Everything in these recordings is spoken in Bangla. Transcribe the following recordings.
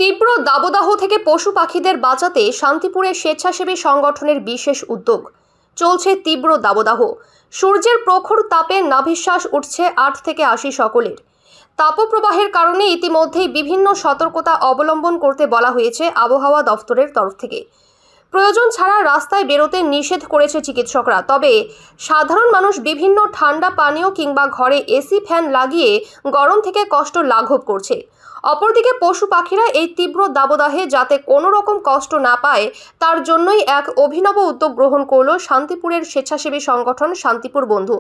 তীব্র দাবদাহ থেকে পশু পাখিদের বাঁচাতে শান্তিপুরে স্বেচ্ছাসেবী সংগঠনের বিশেষ উদ্যোগ। চলছে তীব্র দাবদাহ। সূর্যের প্রখর তাপে নাভিশ্বাস উঠছে 8 থেকে 80 সকলের। তাপপ্রবাহের কারণে ইতিমধ্যেই বিভিন্ন সতর্কতা অবলম্বন করতে বলা হয়েছে আবহাওয়া দফতরের তরফ থেকে। প্রয়োজন ছাড়া রাস্তায় বেরোতে নিষেধ করেছে চিকিৎসকরা। তবে সাধারণ মানুষ বিভিন্ন ঠান্ডা পানীয় কিংবা ঘরে এসি ফ্যান লাগিয়ে গরম থেকে কষ্ট লাঘব করছে। অপরদিকে পশু পাখিরা এই তীব্র দাবদাহে যাতে কোনো রকম কষ্ট না পায় তার জন্যই এক অভিনব উদ্যোগ গ্রহণ করল শান্তিপুরের স্বেচ্ছাসেবী সংগঠন শান্তিপুর বন্ধু।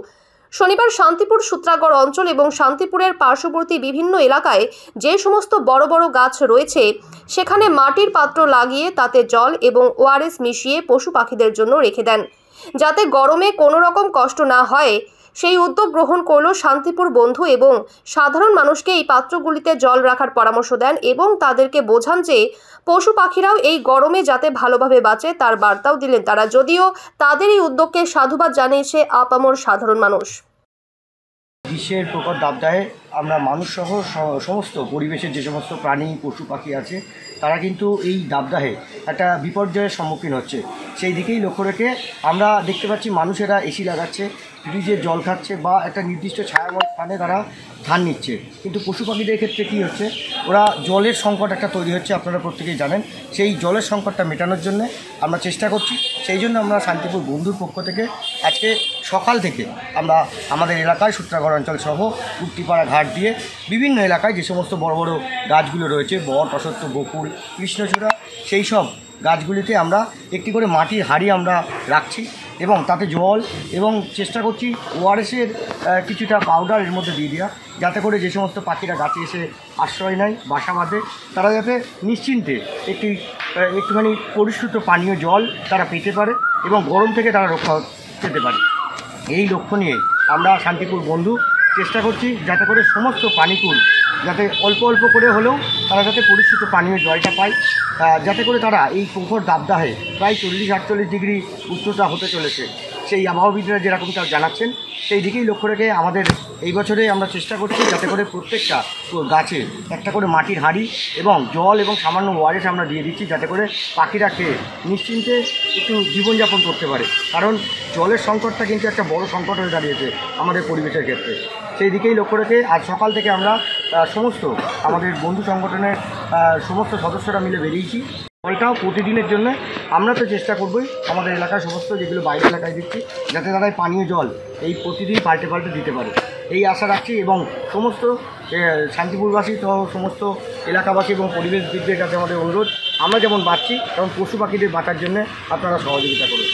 শনিবার শান্তিপুর সূত্রাগড় অঞ্চল এবং শান্তিপুরের পার্শ্ববর্তী বিভিন্ন এলাকায় যে সমস্ত বড় বড় গাছ রয়েছে সেখানে মাটির পাত্র লাগিয়ে তাতে জল এবং ওআরএস মিশিয়ে পশু পাখিদের জন্য রেখে দেন, যাতে গরমে কোনো রকম কষ্ট না হয়। সেই উদ্যোগ গ্রহণ করল শান্তিপুর বন্ধু এবং সাধারণ মানুষকে এই পাত্রগুলিতে জল রাখার পরামর্শ দেন এবং তাদেরকে বোঝান যে পশু পাখিরাও এই গরমে যাতে ভালোভাবে বাঁচে তার বার্তাও দিলেন তারা। যদিও তাদের এই উদ্যোগকে সাধুবাদ জানিয়েছে আপামর সাধারণ মানুষ। গ্রীষ্মের প্রখর দাবদাহে আমরা মানুষসহ সমস্ত পরিবেশের যে সমস্ত প্রাণী পশু পাখি আছে তারা কিন্তু এই দাবদাহে একটা বিপর্যয়ের সম্মুখীন হচ্ছে। সেই দিকেই লক্ষ্য রেখে আমরা দেখতে পাচ্ছি মানুষেরা এসি লাগাচ্ছে, ফ্রিজের জল খাচ্ছে বা একটা নির্দিষ্ট ছায়াময় স্থানে তারা ধান নিচ্ছে। কিন্তু পশু পাখিদের ক্ষেত্রে কী হচ্ছে, ওরা জলের সংকট একটা তৈরি হচ্ছে, আপনারা প্রত্যেকেই জানেন। সেই জলের সংকটটা মেটানোর জন্য আমরা চেষ্টা করছি। সেই জন্য আমরা শান্তিপুর বন্ধুর পক্ষ থেকে আজকে সকাল থেকে আমরা আমাদের এলাকায় সূত্রাগড় অঞ্চল সহ কুট্টিপাড়া ঘাট দিয়ে বিভিন্ন এলাকায় যে সমস্ত বড় বড় গাছগুলো রয়েছে, বট, অশ্বত্থ, বকুল, কৃষ্ণচূড়া, সেই সব গাছগুলিতে আমরা একটি করে মাটির হাঁড়ি আমরা রাখছি এবং তাতে জল এবং চেষ্টা করছি ওআরএসের কিছুটা পাউডার এর মধ্যে দিয়ে দেওয়া, যাতে করে যে সমস্ত পাখিরা গাছে এসে আশ্রয় নেয়, বাসা বাঁধে, তারা যাতে নিশ্চিন্তে একটুখানি পরিশ্রুত পানীয় জল তারা পেতে পারে এবং গরম থেকে তারা রক্ষা পেতে পারে। এই লক্ষ্য নিয়ে আমরা শান্তিপুর বন্ধু চেষ্টা করছি যাতে করে সমস্ত প্রাণীকুল যাতে অল্প অল্প করে হলেও তারা যাতে পরিশ্রুত পানীয় জলটা পায়, যাতে করে তারা এই প্রখর দাবদাহে প্রায় 40-48 ডিগ্রি উষ্ণতা হতে চলেছে, সেই আবহাওয়াবিদরা যেরকমটা জানাচ্ছেন সেই দিকেই লক্ষ্য রেখে আমাদের এই বছরে আমরা চেষ্টা করছি যাতে করে প্রত্যেকটা গাছে একটা করে মাটির হাঁড়ি এবং জল এবং সামান্য ওআরএস আমরা দিয়ে দিচ্ছি, যাতে করে পাখিরা খেয়ে নিশ্চিন্তে একটু জীবনযাপন করতে পারে। কারণ জলের সংকটটা কিন্তু একটা বড় সংকট হয়ে দাঁড়িয়েছে আমাদের পরিবেশের ক্ষেত্রে। সেই দিকেই লক্ষ্য রেখে আজ সকাল থেকে আমরা সমস্ত আমাদের বন্ধু সংগঠনের সমস্ত সদস্যরা মিলে বেরিয়েছি। জলটাও প্রতিদিনের জন্য আমরা তো চেষ্টা করবই আমাদের এলাকার সমস্ত যেগুলো বাইরের এলাকায় দিচ্ছি যাতে তারা পানীয় জল এই প্রতিদিন পাল্টে পাল্টে দিতে পারে, এই আশা রাখছি। এবং সমস্ত শান্তিপুরবাসী সহ সমস্ত এলাকাবাসী এবং পরিবেশবিদদের কাছে আমাদের অনুরোধ, আমরা যেমন বাঁচছি তেমন পশু পাখিদের বাঁচার জন্য আপনারা সহযোগিতা করুন।